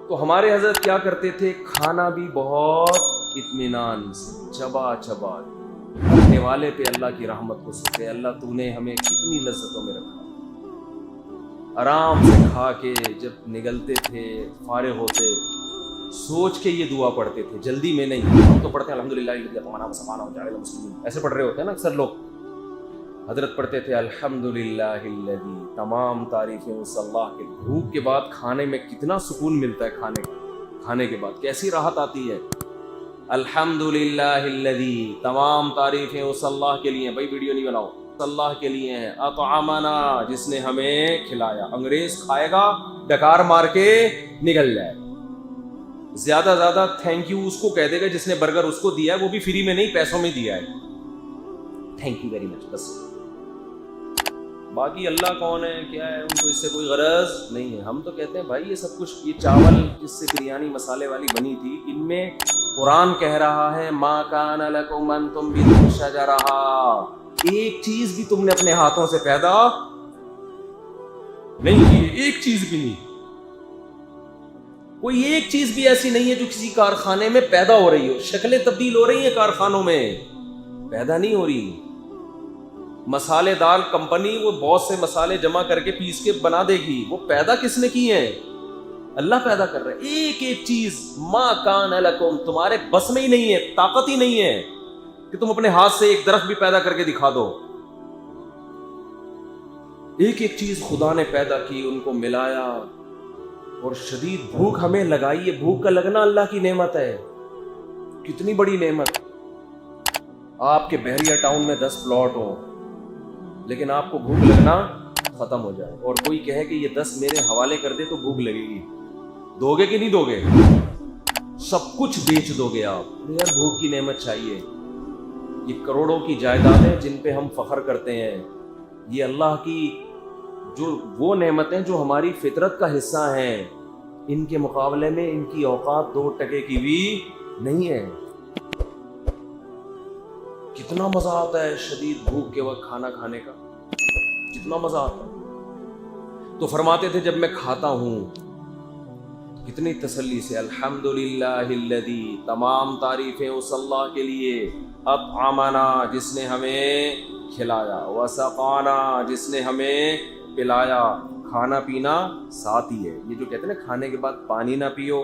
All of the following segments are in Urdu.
تو ہمارے حضرت کیا کرتے تھے؟ کھانا بھی بہت اطمینان سے چبا چبا کرنے والے پہ اللہ کی رحمت کو سکے، اللہ تو نے ہمیں کتنی لذتوں میں رکھا، آرام سے کھا کے جب نگلتے تھے فارغ ہوتے سوچ کے یہ دعا پڑھتے تھے، جلدی میں نہیں۔ ہم تو پڑھتے ہیں الحمدللہ ایسے پڑھ رہے ہوتے ہیں نا اکثر لوگ، حضرت پڑھتے تھے الحمدللہ الذی، تمام تعریفیں اس اللہ کے۔ بھوک کے بعد کھانے میں کتنا سکون ملتا ہے، کھانے کے بعد کیسی راحت آتی ہے۔ الحمدللہ الذی، تمام تعریفیں اس اللہ کے لیے، بھائی ویڈیو نہیں بناؤ، اللہ کے لیے ہیں، اطعمنا، جس نے ہمیں کھلایا۔ انگریز کھائے گا ڈکار مار کے نکل جائے، زیادہ زیادہ تھینک یو اس کو کہہ دے گا جس نے برگر اس کو دیا ہے، وہ بھی فری میں نہیں، پیسوں میں دیا ہے، تھینک یو ویری مچ، بس۔ باقی اللہ کون ہے کیا ہے ان کو اس سے کوئی غرض نہیں ہے۔ ہم تو کہتے ہیں بھائی یہ سب کچھ، یہ چاول جس سے بریانی مسالے والی بنی تھی، ان میں قرآن کہہ رہا ہے ما کان لکم ان تنبتوا شجرہا، ایک چیز بھی تم نے اپنے ہاتھوں سے پیدا نہیں کی، ایک چیز بھی نہیں، کوئی ایک چیز بھی ایسی نہیں ہے جو کسی کارخانے میں پیدا ہو رہی ہو۔ شکلیں تبدیل ہو رہی ہیں کارخانوں میں، پیدا نہیں ہو رہی۔ مسالے دار کمپنی وہ بہت سے مسالے جمع کر کے پیس کے بنا دے گی، وہ پیدا کس نے کی ہے؟ اللہ پیدا کر رہا ہے۔ ایک ایک چیز ما کان لکم، تمہارے بس میں ہی نہیں ہے، طاقت ہی نہیں ہے کہ تم اپنے ہاتھ سے ایک درخت بھی پیدا کر کے دکھا دو۔ ایک ایک چیز خدا نے پیدا کی، ان کو ملایا، اور شدید بھوک ہمیں لگائی ہے۔ بھوک کا لگنا اللہ کی نعمت ہے، کتنی بڑی نعمت۔ آپ کے بحریہ ٹاؤن میں 10 پلاٹ ہوں لیکن آپ کو بھوک لگنا ختم ہو جائے، اور کوئی کہے کہ یہ 10 میرے حوالے کر دے تو بھوک لگے گی، دو گے کہ نہیں دو گے؟ سب کچھ بیچ دو گے آپ، یار بھوک کی نعمت چاہیے۔ یہ کروڑوں کی جائیدادیں جن پہ ہم فخر کرتے ہیں، یہ اللہ کی جو وہ نعمتیں جو ہماری فطرت کا حصہ ہیں، ان کے مقابلے میں ان کی اوقات 2 ٹکے کی بھی نہیں ہے۔ کتنا مزہ آتا ہے شدید بھوک کے وقت کھانا کھانے کا، کتنا مزہ آتا ہے۔ تو فرماتے تھے جب میں کھاتا ہوں کتنی تسلی سے، الحمدللہ الذی، تمام تعریفیں اس اللہ کے لیے، اطعمنا، جس نے ہمیں کھلایا، وسقانا، جس نے ہمیں پلایا۔ کھانا پینا ساتھ ہی ہے۔ یہ جو کہتے ہیں نا کھانے کے بعد پانی نہ پیو،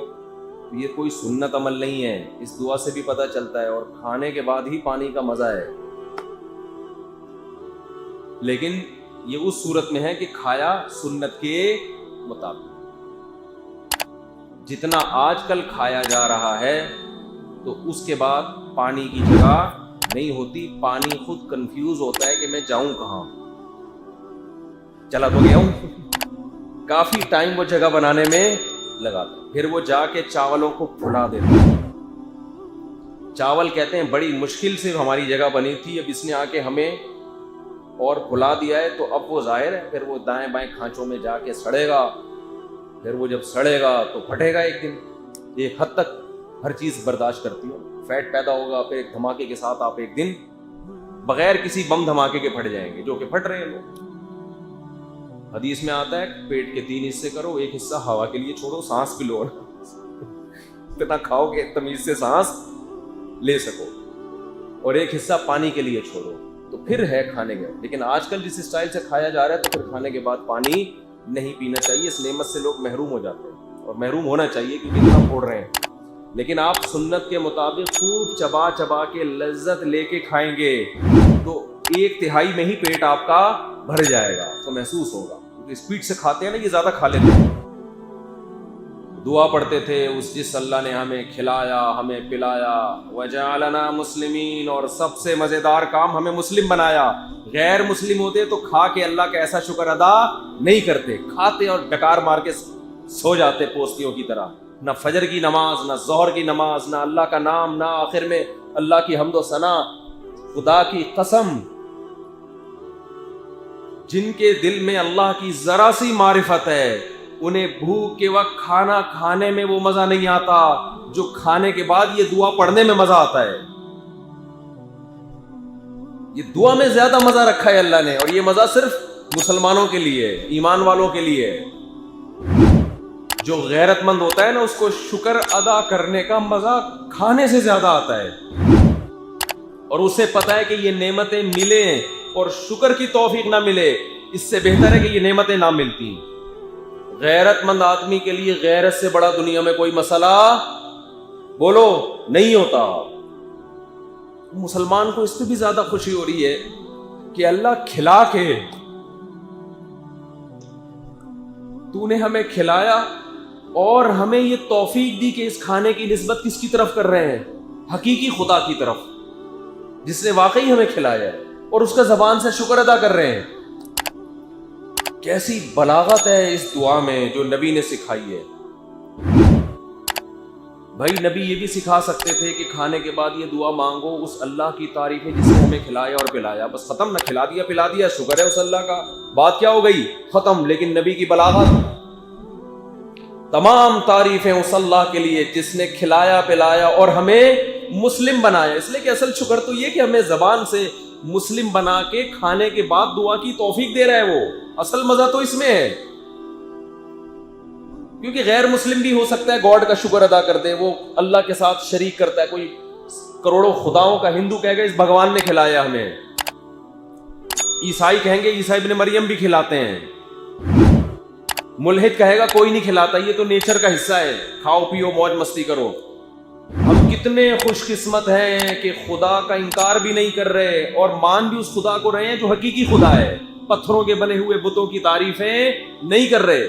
یہ کوئی سنت عمل نہیں ہے، اس دعا سے بھی پتہ چلتا ہے، اور کھانے کے بعد ہی پانی کا مزہ ہے، لیکن یہ اس صورت میں ہے کہ کھایا سنت کے مطابق۔ جتنا آج کل کھایا جا رہا ہے تو اس کے بعد پانی کی جگہ نہیں ہوتی، پانی خود کنفیوز ہوتا ہے کہ میں جاؤں کہاں، چلا تو گیا ہوں، کافی ٹائم وہ جگہ بنانے میں لگاتا، پھر وہ جا کے چاولوں کو پھلا دیتا۔ چاول کہتے ہیں بڑی مشکل سے ہماری جگہ بنی تھی، اب اس نے آ کے ہمیں اور پھلا دیا ہے، تو اب وہ ظاہر ہے پھر وہ دائیں بائیں کھانچوں میں جا کے سڑے گا، پھر وہ جب سڑے گا تو پھٹے گا ایک دن۔ ایک حد تک ہر چیز برداشت کرتی ہو، فیٹ پیدا ہوگا، پھر ایک دھماکے کے ساتھ آپ ایک دن بغیر کسی بم دھماکے کے پھٹ جائیں گے، جو کہ پھٹ رہے ہیں لوگ۔ حدیث میں آتا ہے پیٹ کے 3 حصے کرو، ایک حصہ ہوا کے لیے چھوڑو، سانس بھی لو، اتنا کھاؤ کہ تمیز سے سانس لے سکو، اور ایک حصہ پانی کے لیے چھوڑو، تو پھر ہے کھانے کے۔ لیکن آج کل جس اسٹائل سے کھایا جا رہا ہے تو پھر کھانے کے بعد پانی نہیں پینا چاہیے، اس نعمت سے لوگ محروم ہو جاتے ہیں، اور محروم ہونا چاہیے کیونکہ اتنا پھوڑ رہے ہیں۔ لیکن آپ سنت کے مطابق خوب چبا چبا کے لذت لے کے کھائیں گے تو 1/3 میں ہی پیٹ آپ کا بھر جائے گا، تو محسوس ہوگا۔ اسپیڈ سے کھاتے ہیں نا، یہ زیادہ کھا لیتے ہیں۔ دعا پڑھتے تھے اس جس اللہ نے ہمیں کھلایا، ہمیں پلایا، وجعلنا مسلمین، اور سب سے مزیدار کام ہمیں مسلم بنایا۔ غیر مسلم ہوتے تو کھا کے اللہ کا ایسا شکر ادا نہیں کرتے، کھاتے اور ڈکار مار کے سو جاتے پوستیوں کی طرح، نہ فجر کی نماز، نہ ظہر کی نماز، نہ اللہ کا نام، نہ آخر میں اللہ کی حمد و ثنا۔ خدا کی قسم، جن کے دل میں اللہ کی ذرا سی معرفت ہے انہیں بھوک کے وقت کھانا کھانے میں وہ مزہ نہیں آتا جو کھانے کے بعد یہ دعا پڑھنے میں مزہ آتا ہے۔ یہ دعا میں زیادہ مزہ رکھا ہے اللہ نے، اور یہ مزہ صرف مسلمانوں کے لیے، ایمان والوں کے لیے۔ جو غیرت مند ہوتا ہے نا اس کو شکر ادا کرنے کا مزہ کھانے سے زیادہ آتا ہے، اور اسے پتا ہے کہ یہ نعمتیں ملیں اور شکر کی توفیق نہ ملے، اس سے بہتر ہے کہ یہ نعمتیں نہ ملتی۔ غیرت مند آدمی کے لیے غیرت سے بڑا دنیا میں کوئی مسئلہ بولو نہیں ہوتا۔ مسلمان کو اس پہ بھی زیادہ خوشی ہو رہی ہے کہ اللہ کھلا کے، تو نے ہمیں کھلایا اور ہمیں یہ توفیق دی کہ اس کھانے کی نسبت کس کی طرف کر رہے ہیں؟ حقیقی خدا کی طرف، جس نے واقعی ہمیں کھلایا ہے، اور اس کا زبان سے شکر ادا کر رہے ہیں۔ کیسی بلاغت ہے اس دعا میں جو نبی نے سکھائی ہے۔ بھائی نبی یہ بھی سکھا سکتے تھے کہ کھانے کے بعد یہ دعا مانگو اس اللہ کی تعریف ہے جس نے ہمیں کھلایا اور پلایا، بس ختم، نہ کھلا دیا پلا دیا شکر ہے اس اللہ کا، بات کیا ہو گئی، ختم۔ لیکن نبی کی بلاغت، تمام تعریفیں اس اللہ کے لیے جس نے کھلایا پلایا اور ہمیں مسلم بنایا، اس لیے کہ اصل شکر تو یہ کہ ہمیں زبان سے مسلم بنا کے کھانے کے بعد دعا کی توفیق دے رہا ہے، وہ اصل مزہ تو اس میں ہے۔ کیونکہ غیر مسلم بھی ہو سکتا ہے گاڈ کا شکر ادا کر دے، وہ اللہ کے ساتھ شریک کرتا ہے، کوئی کروڑوں خداؤں کا ہندو کہے گا اس بھگوان نے کھلایا ہمیں، عیسائی کہیں گے عیسیٰ ابن مریم بھی کھلاتے ہیں، ملحد کہے گا کوئی نہیں کھلاتا، یہ تو نیچر کا حصہ ہے، کھاؤ پیو موج مستی کرو۔ ہم کتنے خوش قسمت ہیں کہ خدا کا انکار بھی نہیں کر رہے اور مان بھی اس خدا کو رہے ہیں جو حقیقی خدا ہے، پتھروں کے بنے ہوئے بتوں کی تعریفیں نہیں کر رہے۔